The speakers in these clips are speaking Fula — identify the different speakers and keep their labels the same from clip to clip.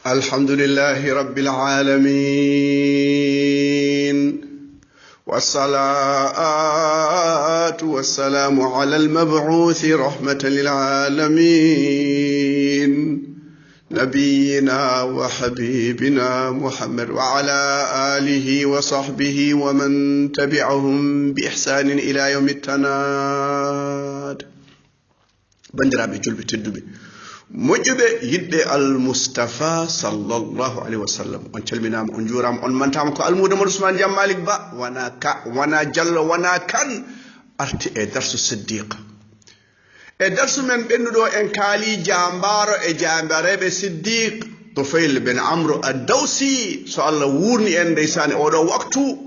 Speaker 1: الحمد لله رب العالمين، والصلاة والسلام على المبعوث رحمة للعالمين نبينا وحبيبنا محمد وعلى آله وصحبه ومن تبعهم بإحسان إلى يوم التناد. بندرابي جلبي تدبي moƴƴuɓe yiɗɓe almustafa sallallahu alayhi wa sallam, on calminama, on juurama, on mantama ko almudamadou Ousmane Diam Malick Ba, wona ka wona diallo wona kan arti e darsu siddiqa. e darsu men ɓennuɗo en kaali jambaro e jambareɓe siddiq Tufayl ben Amr ad-Dawsi, so Allah wurni en ndeysani oɗo waktu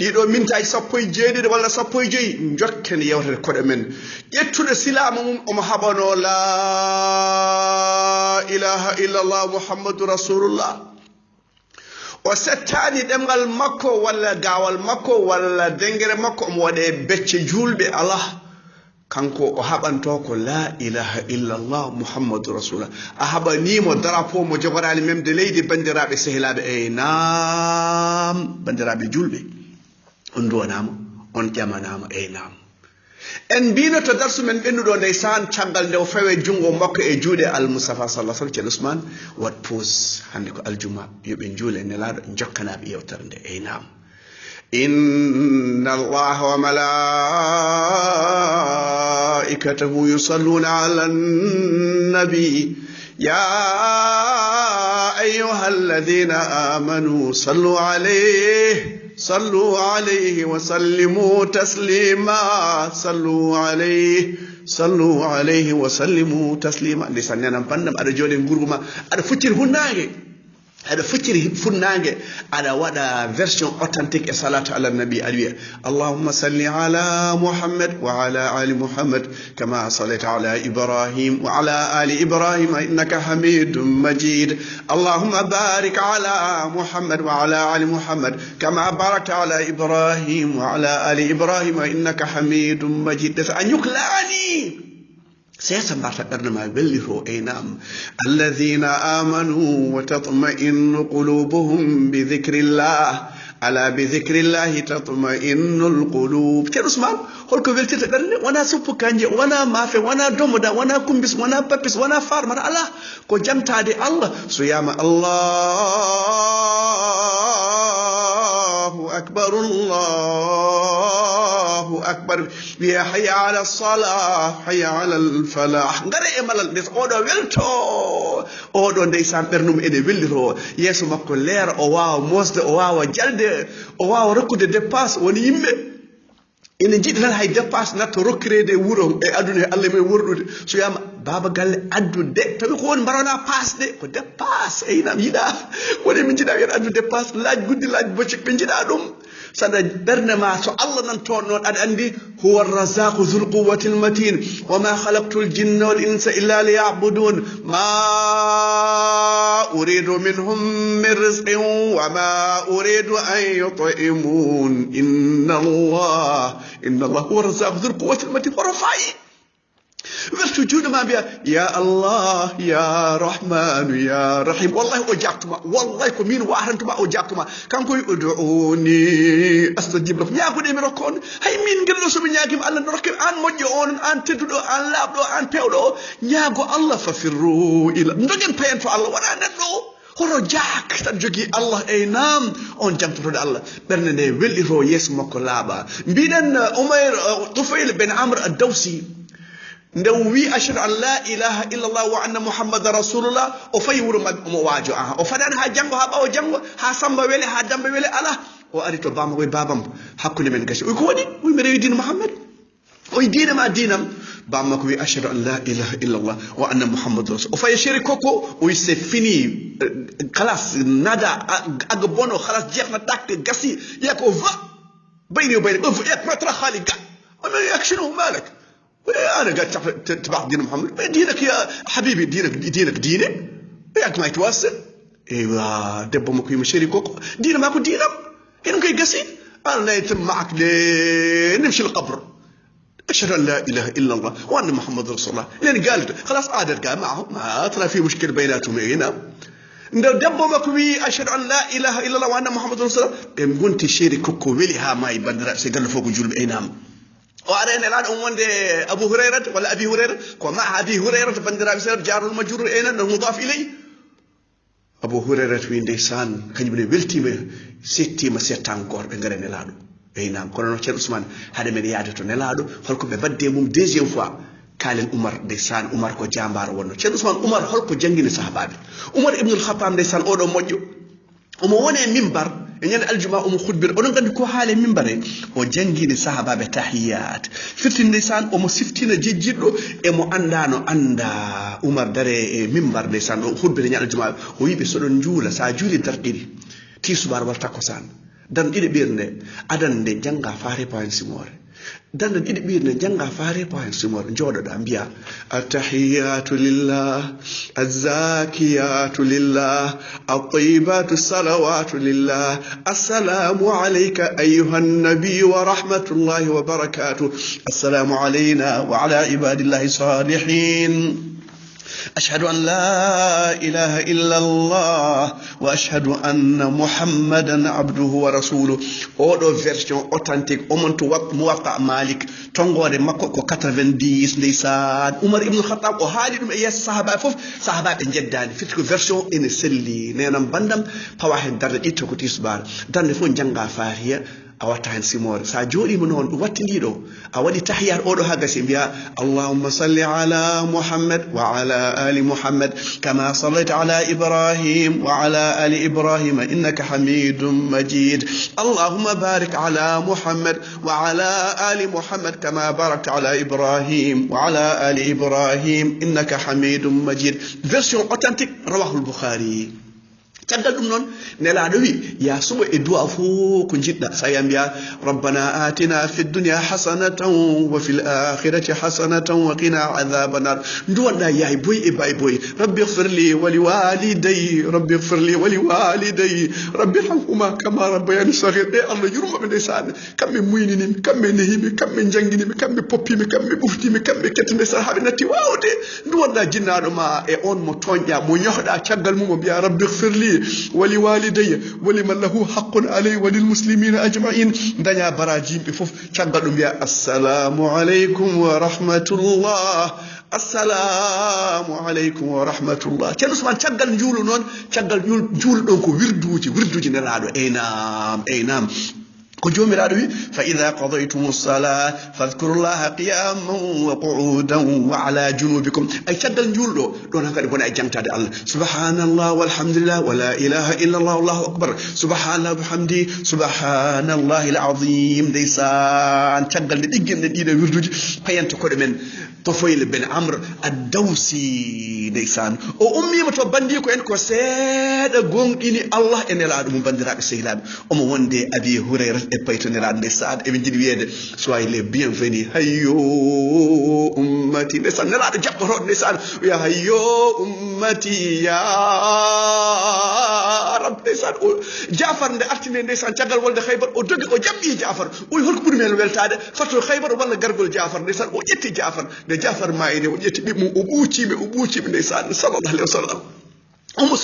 Speaker 1: ɗiɗo mintaji 17 walla 15 jokken yewtere koɗe men ƴettude silama mum omo haɓano la ilaha illallah muhammadu rasulullah. o settani ɗemgal makko walla gawal makko walla dengere makko omo waɗe becce julɓe Allah, kanko o haɓanto ko la ilaha illallah muhammadu rasulullah. a haɓanimo drapeau mo jogorani memde leydi. bandiraɓe sehilaɓe, ey nam bandiraɓe julɓe, on duwanama, on ƴamanama, ey nam. en mbino to darsu men ɓennuɗo ndeysan caggal nde o fawe jungo makko e juuɗe almustafa sallah sallam ceerno Ousmane wat pause hande ko aljuma, yoɓe juule nelaɗo jokkanaɓe yewtere nde, ey nam. inna allaha wa malaikatahu yusalluna ala nabi ya أيها الذين آمنوا صلوا عليه وسلموا تسليما. صلوا عليه وسلموا تسليما. لسان أنا بندم على جودة غرغما على فكر هناك هذا فكر فنانge على ودا version authentique صلاة على النبي عليه. اللهم صل على محمد وعلى آل محمد كما صليت على إبراهيم وعلى آل إبراهيم إنك حميد مجيد. اللهم بارك على محمد وعلى آل محمد كما باركت على إبراهيم وعلى آل إبراهيم إنك حميد مجيد. أن يكلاني سيسمع برنامج بلغوا أينام الذين آمنوا وتطمئن قلوبهم بذكر الله. ألا بذكر الله تطمئن القلوب. ترسمان هل كفلت تدرني وانا سوبو كانجي وانا مافي وانا دومدا وانا كمبس وانا بابس وانا فارمر الله كو جمتا دي الله سيام الله أكبر الله أكبر. يا حي على الصلاة حي على الفلاح. غير مالال بس اودو ويلتو اودو ndeysan bernum ene welliro yeso makko leer o waawa mosde o waawa jalde o waawa rokkude dépasse. woni yimɓe ene jiɗi tan hay dépasse natto rokkirede wuro e aduna Allah men worɗude. so yama baba galle addude tawi ko woni mbarona pasde ko dépasse. eynam yiɗa woni min jiɗa yen addude dépasse laaj guddi laaj boccik ɓe jiɗa ɗum. sada bernde ma so Allah nan toon noon aɗa andi huwa arrazaqu dhul quwwati almatin wa ma khalaqtu aljinna wal insa illa liya'budun ma uridu minhum min rizqin wa ma uridu an yut'imun inna Allah huwa arrazaqu dhul quwwati almatin wa rafai. wertu juuɗe ma mbiya ya Allah ya Rahman ya Rahim. wallahi o jaktuma, wallahi ko min warantuma o jaktuma. kanko wi ud'uni astajib lakum. ñaagude mi rokka on. hay min gelɗo somi ñaagima Allah no rokke an moƴƴo on, an tedduɗo, an laaɓɗo, an pewɗo. ñaago Allah fafirru ila dogen payen to Allah wona neɗɗo hoto jaak tan jogii Allah. ey nam on jamtotode Allah. ɓernde nde wellito yeeso makko laaɓa. mbiɗen Umayr Tufayl ben Amr ad-Dawsi nde wi ashhadu an la ilaha illallah wa anna muhammadan rasulullah o fayi wuro mabɓe omo waajo. o faɗani ha janngo ha ɓawo janngo ha samba wele ha dambe wele ala. o ari to bama koye babam hakkude men gasi. oy ko waɗi? oy mi rewi dina Muhammad. oy diine ma dinam. bamma ko wi ashhadu an la ilaha illallah wa anna muhammadan rasul. o fayi chéri koko oy c'est fini halas nada aga bono halas jeehna takke gasi. yiya ko va bayni o bayni ɓe yak matra haali ga omi yakshino malak. أنا قاعد تبع دين محمد. دينك يا حبيبي، دينك دينه ياك ما يتواصل. ايوه دبو مكو يمشي كوكو دينا ماكو دينا إنهم كي قصيد. أنا يتم معك نمشي القبر أشهد أن لا إله إلا الله وأن محمد رسول الله. لأن قالت خلاص عادت قال معهم ما ترى في مشكلة بيناتهم هنا. nde debbo makko wi ashhadu an la ilaha illallah wa anna muhammadun rasulullah ɓe gonti sheeri kokko weli ha maayi bandiraɓe so galle fof ko julɓe aynama o ara en elaɗo on wonde abou hurayrata walla abi hurayrata ko ma abi hurayrata bandiraɓe seeɗa jarol majrur enen no mudaf ilay abou hurayrata wi ndeysan kañum ne weltima settima settankor ɓe gaare nelaɗo aynam kono no ceerno ousmane haade men yaade to nelaɗo holko ɓe badde mum deuxiéme fois kalen oumar ndeysan oumar ko jambaro wonno ceerno ousmane oumar holko jangguini sahabaɓe oumar ibnul khattab ndeysan oɗo moƴƴo omo wone mimbar e ñande aljuma omo khutbira oɗon gandi ko haale mimbar e o jangguini sahabaɓe tahiyat firti ndeysan omo siftina jejjiɗɗo emo andano anda oumar dare e mimbar ndeysan o khutbira ñande aljuma o wiɓe soɗon juula sa juuli darɗiɗi tisubar wal takkosan dan ɗiɗi ɓirnde adan nde jangga faare pawen simore dan ɗiɗi ɓirnde jangga faare pawen simore jooɗoɗa mbiya attahiyatu lillah azzakiyatu lillah attayibatu salawatu lillah assalamu alayka ayuha nabiy wa rahmatullahi wa barakatuh assalamu alayna wa ala ibadillahi salihin أشهد أن لا إله إلا الله وأشهد أن محمدا عبده ورسوله أودو فيرسيون أوتانتيك أمنتو موقع مالك تونغوري مكو كو 90 ndeysan Umar ibn Khattab ko haali dum e yes sahaba fof sahaba be jeddani fitko version ene selli nenam bandam pawa hen darde itto ko tisbar dande fo janga fariya a watta hen simore sa joɗima noon ɗum wattindiɗo a waɗi tahiyat oɗo ha gasi mbiya allahumma salli ala muhammad wa ala ali muhammad kama sallayta ala ibrahim wa ala ali ibrahim innaka hamidum majid allahumma barik ala muhammad wa ala ali muhammad kama barakta ala ibrahim wa ala ali ibrahim innaka hamidum majid version authentique rawahul bukhari caggal ɗum noon nelaɗo wi ya suɓo e du'a fo ko jiɗɗa sa yambiya rabbana atina fi dunya hasanatan wa fil akhirati hasanatan wa qina adhaban nar duwanɗa yahay boy e bay boy rabbi ighfirli wa liwalidayya rabbi ighfirli wa liwalidayya rabbi irhamhuma kama rabbayani saghir e allah yurmaɓe ndeysan kamɓe muyninimi kamɓe nehimi kamɓe jangguinimi kamɓe poppimi kamɓe ɓuftimi kamɓe ketti ndeysan haaɓe natti wawde duwanɗa jinnaɗo ma e on mo toñƴa mo ñohɗa caggal mum o mbiya rabbi ighfirli ولوالدي ولمن له حق عليه وللمسلمين أجمعين دنيا براجيم بفوف تشغلوا بيا السلام عليكم ورحمة الله السلام عليكم ورحمة الله كان اسمان تشغل جولو نون تشغل جول دونكو وردوجي نلادو اي نعم كجوميرادو فإذا قضيتم الصلاة فاذكروا الله قياما وقعودا وعلى جنوبكم أي شغل جولو دون هكذا بنا جنتاد الله سبحان الله والحمد لله ولا إله إلا الله والله أكبر سبحان الله بحمدي سبحان الله العظيم ديسان شغل ديجن دينا وردوج فينتو كود من طفيل بن عمرو الدوسي ديسان او امي متو باندي كو en ko seeda gongini Allah en elaado mum bandiraɓe sehilaɓe omo wonde abi hurayra e paytoniraɗo ndeysaan eɓe jiɗi wiyede soyez les bienvenus hayyo ummati ndeysaan nelaɗo jaɓɓotoɗo ndeysaan wiya hayyo ummati ya rab ndeysaan o jafar nde artine ndeysaan caggal wolde Khaybar o dogi o jaɓɓi jafar o wi holko ɓuri men weltade fatto Khaybar walla gargol jafar ndeysaan o ƴetti jafar nde jafar mayine o ƴetti ɓiɓmum o ɓuucime ndeysaan sallallahu alaihi wasallam omo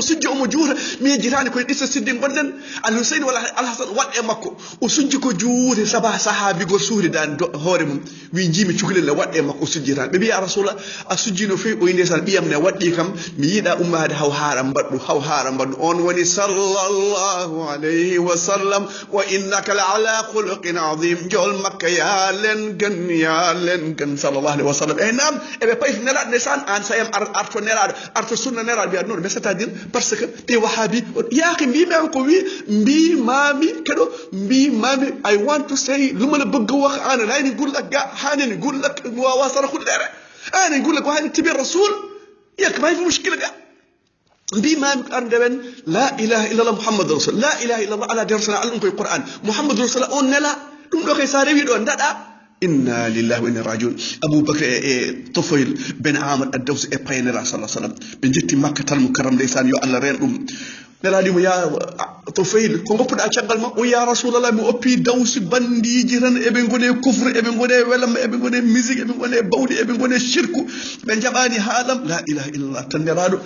Speaker 1: sujji omo juuta miijitani koye ɗissa siddi gonɗen alhuseine walla alhasan waɗe makko o sujji ko juuti sahabigol suhridani hoore mum wi jiimi cukalel waɗe makko o sujjitani ɓe mbiya ya rasulallah a sujjino fewi o wi ndeysaan ɓiyam ne waɗɗi kam mi yiiɗa ummade haw haara mbaɗɗu on woni sallallahu alayhi wa sallam wa innaka la ala khuluqin azim jol makka ya len gan sallallahu alayhi wa sallam e nam eɓe payto nelaɗo ndeysaan an sayam arto nelaɗo arto sunna nelaɗo mbiya mais c'est-à-dire parce que te wahabi yaaki mbimi ko wi mbimami keɗo mbimami I want to say luma la bëgg wax ana layni gullak ga hanani gullak wa sara khullere ana gullak ko hani tibi rasul yak may fi mushkila ga mbimami ardewen la ilaha illallah muhammadur rasul la ilaha illallah ala darsana alum koy qur'an muhammadur rasul on nela dum do kay sa rewi do ndada inna lillahi wa inna rajiun abou bakr e tofayl ben amr ad-daws e paynira sallallahu alaihi wasallam be jetti makkatal mukarram ndeysan yo Allah reen dum neladi mo ya tofayl ko goppuda ciagal ma o ya rasulullah mi oppi dawsi bandiji tan e be ngone kufre e be ngone welam e be ngone musique e be ngone bawdi e be ngone shirku be jabani halam la ilaha illallah tan nelado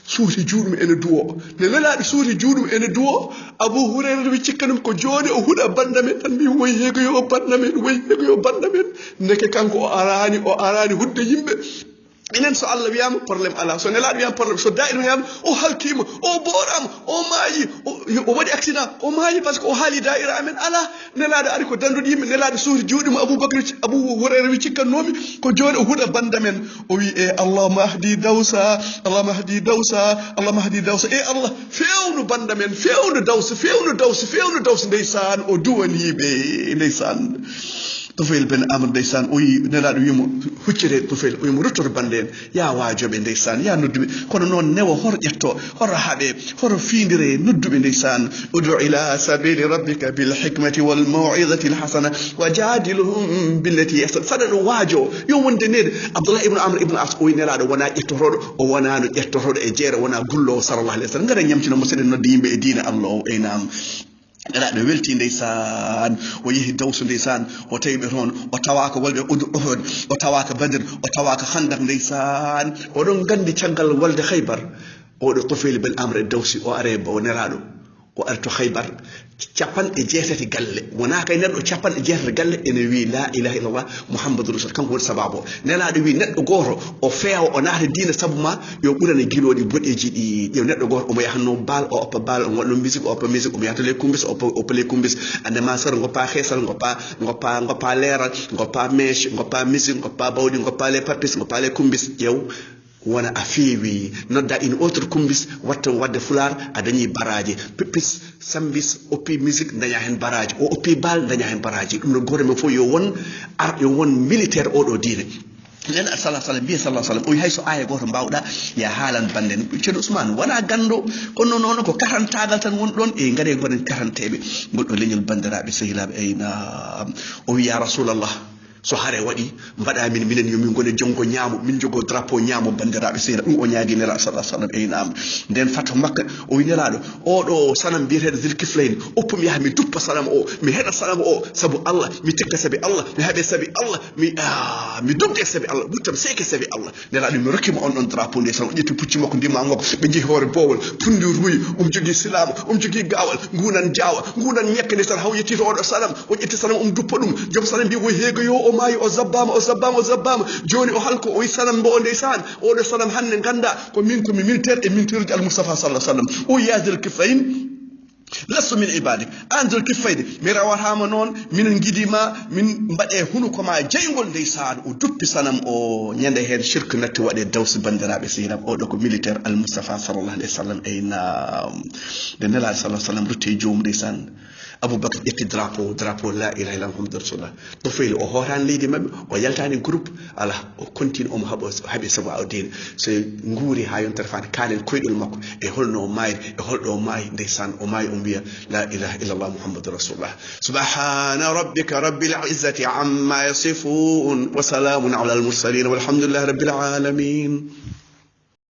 Speaker 1: suuti juuɗum ene duwo ne lelaaɗo suuti juuɗum ene duwo Abou Hurayra wi cikkanum ko jooni o huɗa banda men tan mbi woy heegoyo banda men woy heegoyo banda men ndeke kanko o arani hudde yimɓe enen so Allah wiyama probléme ala so nelaɗo wiyama probléme so da'ir wiyama o halkima o boorama o maayi o waɗi accident o maayi par ce que o haali da'ira amen ala nelaɗo ari ko danduɗo yimɓe nelaɗo suuti juuɗimo Abou Hurayra wi cikkannomi ko joni o huuɗa banda men o wi allahumma ahdi dawsa allahumma ahdi dawsa allahumma ahdi dawsa Allah fewnu banda men fewnu dawsa ndeysan o duwaniɓe ndeysan Tufayl ben Amr ndeysan o yi nelaɗo wimo huccire Tufayl o wimo ruttoto bande en ya waajoɓe ndeysan ya nodduɓe kono noon newo horo ƴetto horo haaɓe horo fiindire nodduɓe ndeysan udu ila sabili rabbika bilhikmati walmawidati lhasana wa jadilhum billati ahsan saɗa no waajo yo wonde nede Abdoullah ibnu Amr ibnu As o wi nelaɗo wona ƴettotoɗo o wonano ƴettotoɗo e jeere wona gullowo sallallahu alayhi wa sallam gara ñamtino mo seɗen nodde yimɓe e diina Allah o eynam nelaɗo welti ndeysan o yeehi dawsu ndeysan o tawi ɓe toon o tawaka wolɓe Uhud o tawaka Badr o tawaka Handak ndeysan oɗon gandi caggal walde Khaybar oɗo Tufayl ben Amr e dawsi o are o nelaɗo o ari to Khaybar jeetati galle wona kay neɗɗo jeetati galle ene wi la ilaha illallah muhammadou rasul kanko woni sababu nelaɗo wi neɗɗo goto o feewa o naata diina sabu ma yo ɓurane guiloɗi boɗeji ɗi ƴew neɗɗo goto omo yahanno baal o oppa baal o waɗno musique o oppa musique omo yahata les kumbis o oppa les kumbis andema sara goppa heesal goppa leeral goppa mèche goppa musique goppa bawɗi goppa les papis goppa les kumbis ƴew wona a feewi nodda une autre kumbis watta wadde fular a dañi baraji pipis sambis oppi musique daña hen baraji o oppi bal daña hen baraji ɗum no goto men fof yo won militaire oɗo diine nen sallallahu mbiya sallallahu sallam o wi hayso aya goto mbawɗa ya haalan bande ceerno Ousmane wona gando kono noon ko karantagal tan woni ɗon e gaare gonen karanteɓe goɗɗo leñol bandiraɓe sehilaɓe ayna o wi ya rasulallah so hare waɗi mbaɗa minen yomin gone jongo ñaamo min jogo drapeau ñaamo bandiraɓe seyna ɗum o ñaagui nelaɗo sallallahu sallam eynama nden fato makka o wi nelaɗo oɗo sanam mbiyeteɗo Zulkiflayni oppum yaha mi duppa sanam o mi heɗa sanam o saabu Allah mi tekka sabi Allah mi haaɓe sabi Allah mi dubde sabi Allah ɓurtam seke sabi Allah nelaɗo mi rokkima on ɗon drapeau nde tan o ƴetti pucci makko ndima makko ɓe jeehi hoore bowol pundi ruyi jogui silama jogui gawal ngunan jawa ngunan ñekka nde tan haw yettito oɗo sanam o ƴetti sanam duppa ɗum joom sanam mbi woy heegoyo o maayi o zabbama joni o halko o wi sanam mbo ndeysan oɗo sanam hande ganda ko min komi militaire e militaire uji al-Mustafa sallallahu alaihi wasallam o yaadel kifayn lastu min ibadik an Zulkiflayni mi rawatama noon minen guiɗima min mbaɗe hunuko ma jeygol ndeysan o duppi sanam o ñande hen shirque natti waɗe dawsi bandiraɓe sehinam oɗo ko militaire al-Mustafa sallallahu alayhi wa sallam eyna nde nelaɗo sallallahu alayhi wa sallam rutti e joomum ndeysan Aboubacry ƴetti drapeau la ilaha illallah muhammadur rasulullah Tufayl o hootani leydi mabɓe o yaltani groupe ala o continue omo haaɓe sabu awdine so guuri ha yontere fande kanen koyɗol makko e holno o mayri e holɗo o maayi ndeysan o maayi o mbiya la ilaha illallah muhammadur rasulullah subhana rabbika rabbil izzati amma yasifun wa salamun ala al mursalin walhamdulillahi rabbil alamin